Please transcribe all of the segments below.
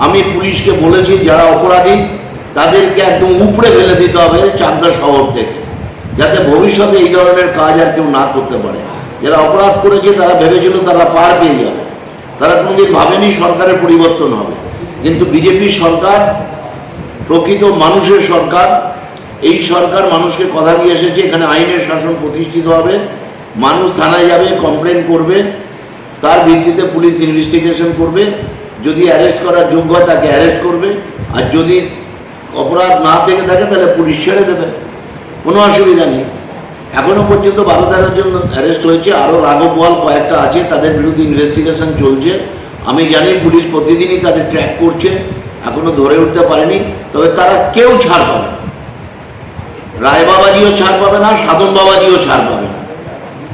আমি পুলিশকে বলেছি যারা অপরাধী তাদেরকে একদম উপড়ে ফেলে দিতে হবে চাকদা শহর থেকে, যাতে ভবিষ্যতে এই ধরনের কাজ আর কেউ না করতে পারে। যারা অপরাধ করেছে তারা ভেবেছিল তারা পার পেয়ে যাবে, তারা কোনোদিন ভাবেনি সরকারের পরিবর্তন হবে। কিন্তু বিজেপি সরকার প্রকৃত মানুষের সরকার। এই সরকার মানুষকে কথা দিয়ে এসেছে এখানে আইনের শাসন প্রতিষ্ঠিত হবে, মানুষ থানায় যাবে, কমপ্লেন করবে, তার ভিত্তিতে পুলিশ ইনভেস্টিগেশন করবে, যদি অ্যারেস্ট করার যোগ্য হয় তাকে অ্যারেস্ট করবে, আর যদি অপরাধ না থেকে থাকে তাহলে পুলিশ ছেড়ে দেবে, কোনো অসুবিধা নেই। এখনও পর্যন্ত 12-13 জন অ্যারেস্ট হয়েছে, আরও রাঘববোয়াল কয়েকটা আছে, তাদের বিরুদ্ধে ইনভেস্টিগেশন চলছে। আমি জানি পুলিশ প্রতিদিনই তাদের ট্র্যাক করছে, এখনও ধরে উঠতে পারেনি, তবে তারা কেউ ছাড় পাবে না। রায় বাবাজিও ছাড় পাবে না, সাধন বাবাজিও ছাড় পাবে না,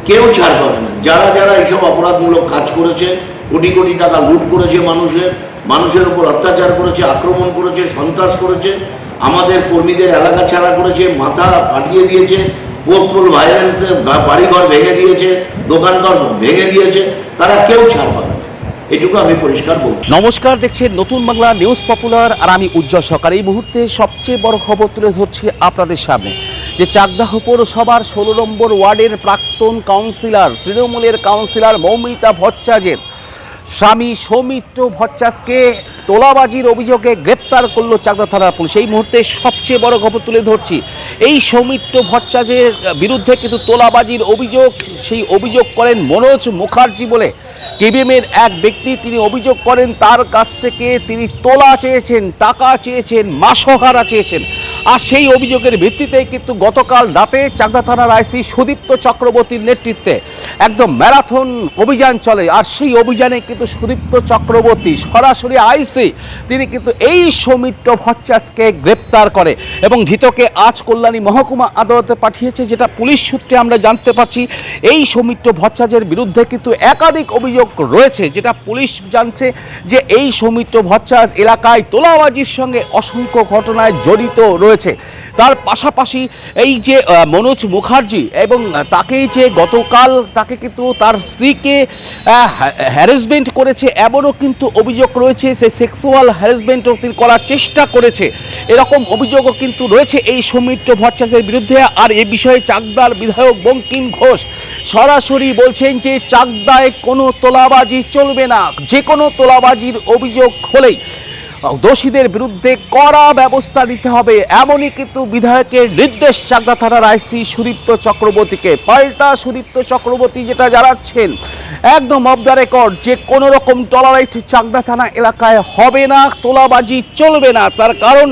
কেউ ছাড় পাবে না। যারা যারা এইসব অপরাধমূলক কাজ করেছে, কোটি কোটি টাকা লুট করেছে, মানুষের উপর অত্যাচার করেছে, আক্রমণ করেছে, সন্ত্রাস করেছে, আমাদের কর্মীদের এলাকা ছাড়া করেছে, মাথা ফাটিয়ে দিয়েছে, পোস্টপোল ভায়োলেন্সে বাড়িঘর ভেঙে দিয়েছে, দোকানঘর ভেঙে দিয়েছে, তারা কেউ ছাড় পাবে না, এটুকু আমি পরিষ্কার বলছি। নমস্কার, দেখছেন নতুন বাংলা নিউজ পপুলার, আর আমি উজ্জ্বল সরকার। এই মুহূর্তে সবচেয়ে বড় খবর তুলে ধরছি আপনাদের সামনে, যে চাকদাহ পৌরসভার 16 নম্বর ওয়ার্ডের প্রাক্তন কাউন্সিলর, তৃণমূলের কাউন্সিলর মৌমিতা ভট্টাচার্যের স্বামী সৌমিত্র ভট্টাচার্যকে তোলাবাজির অভিযোগে গ্রেপ্তার করলো চাকদা থানার পুলিশ। এই মুহূর্তে সবচেয়ে বড় খবর তুলে ধরছি, এই সৌমিত্র ভট্টাচার্যের বিরুদ্ধে কিন্তু তোলাবাজির অভিযোগ, সেই অভিযোগ করেন মনোজ মুখার্জি বলে কেবিএমের এক ব্যক্তি। তিনি অভিযোগ করেন তার কাছ থেকে তিনি তোলা চেয়েছেন, টাকা চেয়েছেন, মাসহারা চেয়েছেন। আর সেই অভিযোগের ভিত্তিতে কিন্তু গতকাল রাতে চাকদা থানার আইসি সুদীপ্ত চক্রবর্তীর নেতৃত্বে একদম ম্যারাথন অভিযান চলে। আর সেই অভিযানে কিন্তু সুদীপ্ত চক্রবর্তী সরাসরি আইসি তিনি কিন্তু এই সৌমিত্র ভট্টাচার্যকে গ্রেপ্তার করে এবং ধৃতকে আজ কল্যাণী মহকুমা আদালতে পাঠিয়েছে। যেটা পুলিশ সূত্রে আমরা জানতে পারছি, এই সৌমিত্র ভট্টাচার্যের বিরুদ্ধে কিন্তু একাধিক অভিযোগ রয়েছে। যেটা পুলিশ জানছে যে এই সৌমিত্র ভট্টাচার্য এলাকায় তোলাবাজির সঙ্গে অসংখ্য ঘটনায় জড়িত রয়েছে। তার পাশাপাশি এই যে মনোজ মুখার্জি এবং তাকে যে গতকাল তাকে কিন্তু তার স্ত্রীকে হ্যারাসমেন্ট করেছে, এমনও কিন্তু অভিযোগ রয়েছে, সে সেক্সুয়াল হ্যারাসমেন্টও তিনি করার চেষ্টা করেছে, এরকম অভিযোগও কিন্তু রয়েছে এই সৌমিত্র ভট্টাচার্যের বিরুদ্ধে। আর এই বিষয়ে চাকদার বিধায়ক বঙ্কিম ঘোষ সরাসরি বলছেন যে চাকদায় কোনো তোলাবাজি চলবে না, যে কোনো তোলাবাজির অভিযোগ হলেই দোষীদের বিরুদ্ধে কড়া ব্যবস্থা নিতে হবে, এমনই কিন্তু বিধায়কের নির্দেশ চাকদা থানার আইসি সুদীপ্ত চক্রবর্তীকে। পাল্টা সুদীপ্ত চক্রবর্তী যেটা জানাচ্ছেন একদম অফ দ্য রেকর্ড, যে কোনো রকম টলারেট চাকদা থানা এলাকায় হবে না, তোলাবাজি চলবে না। তার কারণ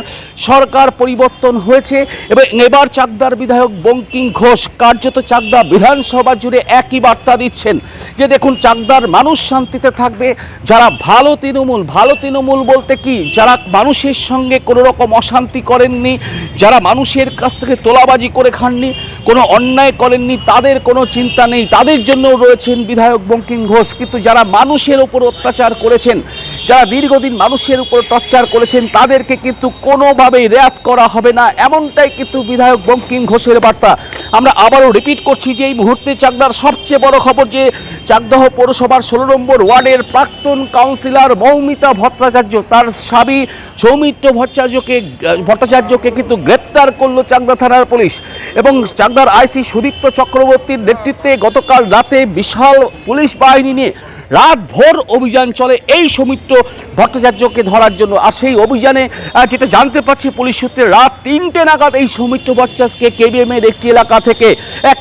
সরকার পরিবর্তন হয়েছে এবং এবার চাকদার বিধায়ক বঙ্কিম ঘোষ কার্যত চাকদা বিধানসভা জুড়ে একই বার্তা দিচ্ছেন যে দেখুন, চাকদার মানুষ শান্তিতে থাকবে। যারা ভালো তৃণমূল বলতে কি, যারা মানুষের সঙ্গে কোনো রকম অশান্তি করেননি, যারা মানুষের কাছ থেকে তোলাবাজি করে খাননি, কোনো অন্যায় করেননি, তাদের কোনো চিন্তা নেই, তাদের জন্য রয়েছেন বিধায়ক বঙ্কিম ঘোষ। কিন্তু যারা মানুষের উপর অত্যাচার করেছেন, যারা দীর্ঘদিন মানুষের উপর টর্চার করেছেন, তাদেরকে কিন্তু কোনোভাবেই রেয়াত করা হবে না, এমনটাই কিন্তু বিধায়ক বঙ্কিম ঘোষের বার্তা। আমরা আবারও রিপিট করছি যে এই মুহূর্তে চাকদার সবচেয়ে বড় খবর, যে চাকদাহ পৌরসভার 16 নম্বর ওয়ার্ডের প্রাক্তন কাউন্সিলর মৌমিতা ভট্টাচার্য, তার স্বামী সৌমিত্র ভট্টাচার্যকে কিন্তু গ্রেপ্তার করলো চাকদা থানার পুলিশ এবং চাকদার আইসি সুদীপ্ত চক্রবর্তীর নেতৃত্বে গতকাল রাতে বিশাল পুলিশ বাহিনী নিয়ে রাতভর অভিযান চলে এই সৌমিত্র ভট্টাচার্যকে ধরার জন্য। আর সেই অভিযানে যেটা জানতে পারছি পুলিশ সূত্রে, রাত 3টে নাগাদ এই সৌমিত্র ভট্টাচার্যকে কেবিএমের একটি এলাকা থেকে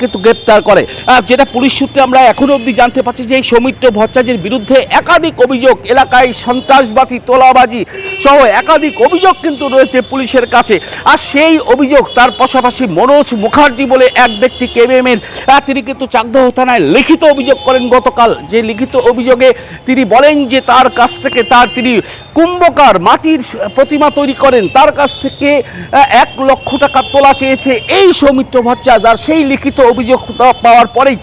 কিন্তু গ্রেপ্তার করে। যেটা পুলিশ সূত্রে আমরা এখনও অবধি জানতে পারছি যে এই সৌমিত্র ভট্টাচার্যের বিরুদ্ধে একাধিক অভিযোগ, এলাকায় সন্ত্রাসবাদী, তোলাবাজি সহ একাধিক অভিযোগ কিন্তু রয়েছে পুলিশের কাছে। আর সেই অভিযোগ তার পাশাপাশি মনোজ মুখার্জি বলে এক ব্যক্তি কেবিএমের, তিনি কিন্তু চাকদাহ থানায় লিখিত অভিযোগ করেন গতকাল। যে লিখিত অভিযোগে তিনি বলেন যে তার কাছ থেকে তিনি কুম্ভকার মাটির প্রতিমা তৈরি করেন, তার কাছ থেকে 1 লক্ষ টাকা তোলা চেয়েছে এই সৌমিত্র ভট্টাচার্য। আর সেই লিখিত অভিযোগ পাওয়ার পরেই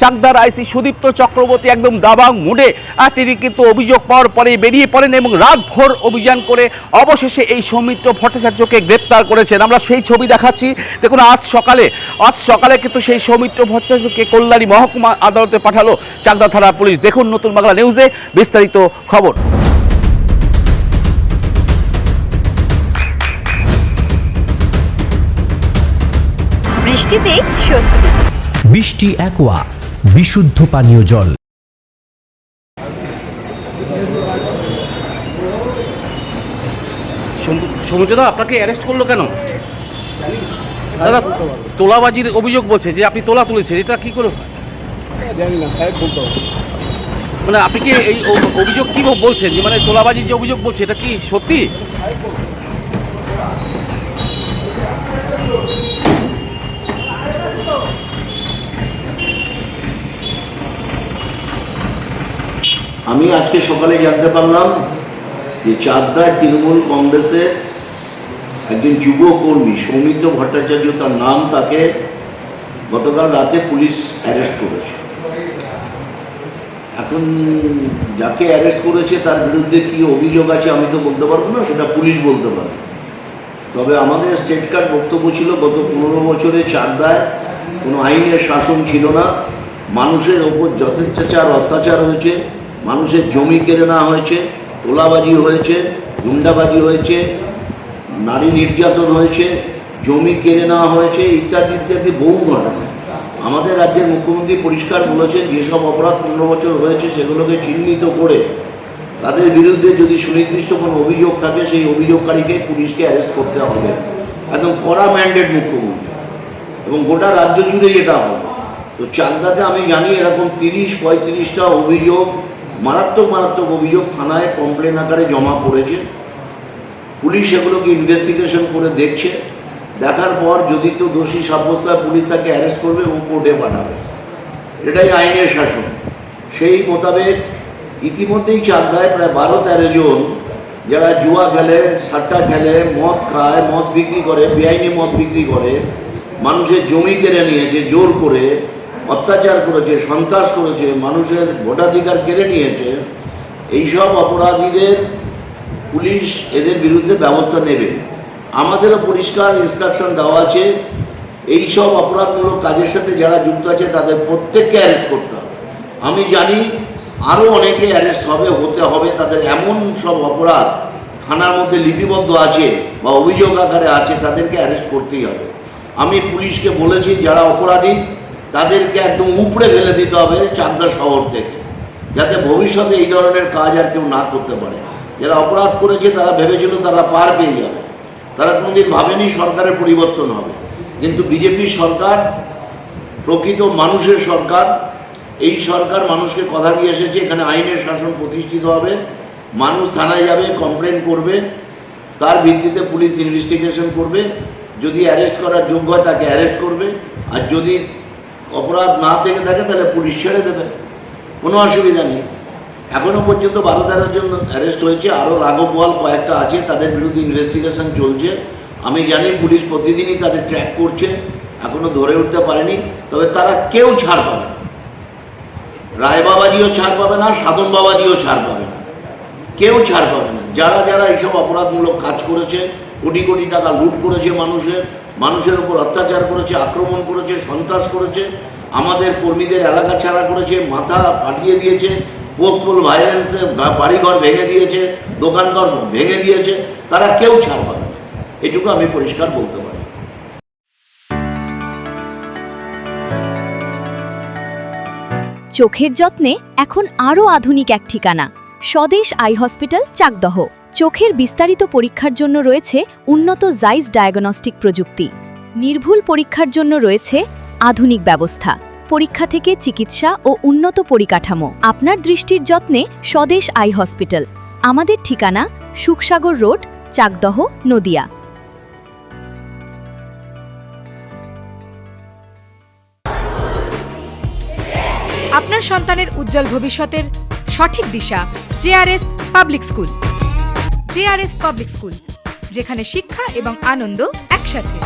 চাকদার আইসি সুদীপ্ত চক্রবর্তী একদম দাবাং মুডে তিনি কিন্তু অভিযোগ পাওয়ার পরে বেরিয়ে পড়েন এবং রাতভর অভিযান করে অবশেষে এই সৌমিত্র ভট্টাচার্যকে গ্রেপ্তার করেছেন। আমরা সেই ছবি দেখাচ্ছি, দেখুন আজ সকালে কিন্তু সেই সৌমিত্র ভট্টাচার্যকে কল্যাণী মহকুমা আদালতে পাঠালো চাকদা থানার পুলিশ। দেখুন নতুন বাংলা নিউজে বিস্তারিত খবর। বৃষ্টিতেই স্বস্তি। বৃষ্টি অ্যাকোয়া বিশুদ্ধ পানীয় জল। সমুদ্রদা, আপনাকে অ্যারেস্ট করলো কেন? দাদা, তোলাবাজির অভিযোগ বলছে যে আপনি তোলা তুলেছেন, এটা কি করে? জানি না সাহেব, বলতে হবে। মানে আপনি কি এই অভিযোগ কি বলছেন যে মানে তোলাবাজির যে অভিযোগ বলছে এটা কি সত্যি? আমি আজকে সকালে জানতে পারলাম যে চাকদায় তৃণমূল কংগ্রেসের একজন যুব কর্মী সৌমিত্র ভট্টাচার্য তার নাম, তাকে গতকাল রাতে পুলিশ অ্যারেস্ট করেছে। এখন যাকে অ্যারেস্ট করেছে তার বিরুদ্ধে কি অভিযোগ আছে আমি তো বলতে পারবো না, সেটা পুলিশ বলতে পারবে। তবে আমাদের স্টেট কার্ড বক্তব্য ছিল গত 15 বছরে চাকদায় কোনো আইনের শাসন ছিল না, মানুষের ওপর যথেচ্ছাচার অত্যাচার হয়েছে, মানুষের জমি কেড়ে নেওয়া হয়েছে, তোলাবাজি হয়েছে, গুন্ডাবাজি হয়েছে, নারী নির্যাতন হয়েছে, জমি কেড়ে নেওয়া হয়েছে, ইত্যাদি ইত্যাদি বহু ঘটনা। আমাদের রাজ্যের মুখ্যমন্ত্রী পরিষ্কার বলেছেন যেসব অপরাধ 15 বছর হয়েছে সেগুলোকে চিহ্নিত করে তাদের বিরুদ্ধে যদি সুনির্দিষ্ট কোনো অভিযোগ থাকে সেই অভিযোগকারীকে পুলিশকে অ্যারেস্ট করতে হবে। একদম কড়া ম্যান্ডেট মুখ্যমন্ত্রী, এবং গোটা রাজ্য জুড়ে যেটা হবে। তো চাকদাতে আমি জানি এরকম 30-35টা অভিযোগ, মারাত্মক মারাত্মক অভিযোগ থানায় কমপ্লেন আকারে জমা পড়েছে। পুলিশ সেগুলোকে ইনভেস্টিগেশন করে দেখছে, দেখার পর যদি কেউ দোষী সাব্যস্ত হয় পুলিশ তাকে অ্যারেস্ট করবে এবং কোর্টে পাঠাবে। এটাই আইনের শাসন। সেই মোতাবেক ইতিমধ্যেই চাকদায় প্রায় 12-13 জন যারা জুয়া খেলে, সাট্টা খেলে, মদ খায়, মদ বিক্রি করে, বেআইনি মদ বিক্রি করে, মানুষের জমি কেড়ে নিয়েছে, জোর করে অত্যাচার করেছে, সন্ত্রাস করেছে, মানুষের ভোটাধিকার কেড়ে নিয়েছে, এইসব অপরাধীদের পুলিশ এদের বিরুদ্ধে ব্যবস্থা নেবে। আমাদেরও পরিষ্কার ইনস্ট্রাকশন দেওয়া আছে, এইসব অপরাধমূলক কাজের সাথে যারা যুক্ত আছে তাদের প্রত্যেককে অ্যারেস্ট করতে হবে। আমি জানি আরও অনেকে অ্যারেস্ট হতে হবে, তাদের এমন সব অপরাধ থানার মধ্যে লিপিবদ্ধ আছে বা অভিযোগ আকারে আছে, তাদেরকে অ্যারেস্ট করতেই হবে। আমি পুলিশকে বলেছি যারা অপরাধী তাদেরকে একদম উপড়ে ফেলে দিতে হবে চাকদা শহর থেকে, যাতে ভবিষ্যতে এই ধরনের কাজ আর কেউ না করতে পারে। যারা অপরাধ করেছে তারা ভেবেছিল তারা পার পেয়ে যাবে, তারা কোনোদিন ভাবেনি সরকারের পরিবর্তন হবে। কিন্তু বিজেপি সরকার প্রকৃত মানুষের সরকার। এই সরকার মানুষকে কথা দিয়ে এসেছে এখানে আইনের শাসন প্রতিষ্ঠিত হবে, মানুষ থানায় যাবে, কমপ্লেন করবে, তার ভিত্তিতে পুলিশ ইনভেস্টিগেশন করবে, যদি অ্যারেস্ট করার যোগ্য হয় তাকে অ্যারেস্ট করবে, আর যদি অপরাধ না থেকে থাকে তাহলে পুলিশ ছেড়ে দেবে, কোনো অসুবিধা নেই। এখনও পর্যন্ত 12-13 জন অ্যারেস্ট হয়েছে, আরও রাঘববোয়াল কয়েকটা আছে, তাদের বিরুদ্ধে ইনভেস্টিগেশন চলছে। আমি জানি পুলিশ প্রতিদিনই তাদের ট্র্যাক করছে, এখনও ধরে উঠতে পারেনি। তবে তারা কেউ ছাড় পাবে না, রায় বাবাজিও ছাড় পাবে না, সাধন বাবাজিও ছাড় পাবে না, কেউ ছাড় পাবে না। যারা যারা এইসব অপরাধমূলক কাজ করেছে, কোটি কোটি টাকা লুট করেছে, মানুষের উপর অত্যাচার করেছে, আক্রমণ করেছে, সন্ত্রাস করেছে, আমাদের কর্মীদের এলাকা ছাড়া করেছে, মাথা ফাটিয়ে দিয়েছে, পোস্টপোল ভায়োলেন্সে বাড়িঘর ভেঙে দিয়েছে, দোকানঘর ভেঙে দিয়েছে, তারা কেউ ছাড় পাবে না, এটুকু আমি পরিষ্কার বলতে পারি। চোখের যত্নে এখন আরও আধুনিক এক ঠিকানা, স্বদেশ আই হসপিটাল, চাকদহ। চোখের বিস্তারিত পরীক্ষার জন্য রয়েছে উন্নত জাইস ডায়াগনস্টিক প্রযুক্তি। নির্ভুল পরীক্ষার জন্য রয়েছে আধুনিক ব্যবস্থা, পরীক্ষা থেকে চিকিৎসা ও উন্নত পরিকাঠামো। আপনার দৃষ্টির যত্নে স্বদেশ আই হসপিটাল। আমাদের ঠিকানা সুখসাগর রোড, চাকদহ, নদিয়া। আপনার সন্তানের উজ্জ্বল ভবিষ্যতের সঠিক দিশা JRS public school. JRS public school, যেখানে শিক্ষা এবং আনন্দ একসাথে।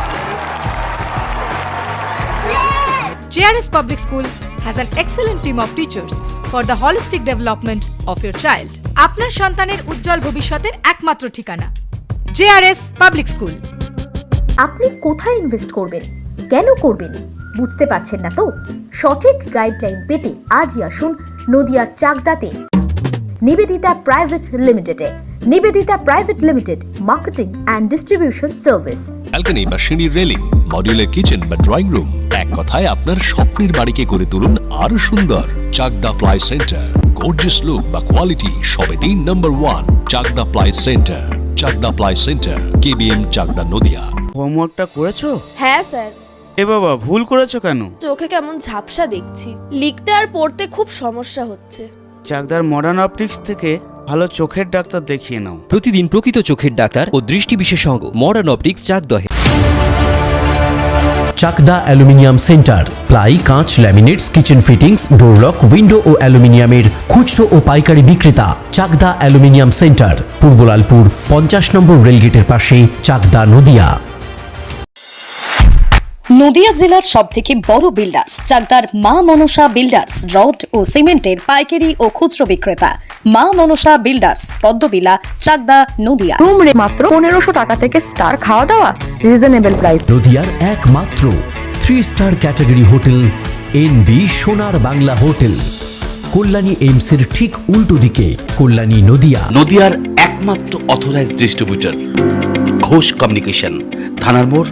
JRS public school has an excellent team of teachers for the holistic development of your child. আপনার সন্তানের উজ্জ্বল ভবিষ্যতের একমাত্র ঠিকানা জেআরএস পাবলিক স্কুল। আপনি কোথায় ইনভেস্ট করবেন, কেন করবেন, বুঝতে পারছেন না তো? সঠিক গাইডলাইন পেতে আজই আসুন নদিয়ার চাকদাতে নিবেদিতা প্রাইভেট লিমিটেডে। Nibedita private limited, marketing and distribution service. Balcony বা সিঁড়ির রেলিং, মডিউলার কিচেন বা ড্রয়িং রুম, এক কথায় আপনার স্বপ্নের বাড়িকে করে তুলুন আরো সুন্দর। Chakdah ply centre, gorgeous look বা কোয়ালিটি সবে দিন number 1। Chakdah ply centre, Chakdah ply centre, KBM, Chakdah, Nadia. হোমওয়ার্কটা করেছো? হ্যাঁ স্যার। এ বাবা, ভুল করেছো কেন? চোখে কেমন ঝাপসা দেখছি, লিখতে আর পড়তে খুব সমস্যা হচ্ছে। চাকদার মডার্ন অপটিক্স থেকে ভালো চোখের ডাক্তার দেখিয়ে নাও। প্রতিদিন প্রকৃত চোখের ডাক্তার ও দৃষ্টি বিশেষজ্ঞ মডার্ন অপটিক্স চাকদহে। চাকদা অ্যালুমিনিয়াম সেন্টার, প্লাই, কাঁচ, laminates, kitchen fittings, door lock, window ও অ্যালুমিনিয়ামের খুচরো ও পাইকারি বিক্রেতা। চাকদা অ্যালুমিনিয়াম সেন্টার, পূর্ব লালপুর 50 নম্বর রেলগেটের পাশে, চাকদা, নদিয়া। নদিয়া জেলার সবথেকে বড় বিল্ডার্স চাকদার মা মনসা বিল্ডার্স, রড ও সিমেন্টের পাইকারি ও খুচরো বিক্রেতা। মা মনসা বিল্ডার্স, পদ্মবিলা, চাকদা, নদিয়া। রুম রে মাত্র 1500 টাকা থেকে স্টার, খাওয়া দাওয়া রিজনেবল প্রাইস। নদিয়ার একমাত্র 3 স্টার ক্যাটাগরি হোটেল এনবি সোনার বাংলা হোটেল, কল্যাণী এইমসের ঠিক উল্টো দিকে, কল্যাণী, নদিয়া। নদিয়ার একমাত্র অথরাইজড ডিস্ট্রিবিউটর ঘোষ কমিউনিকেশন, থানার মোড়,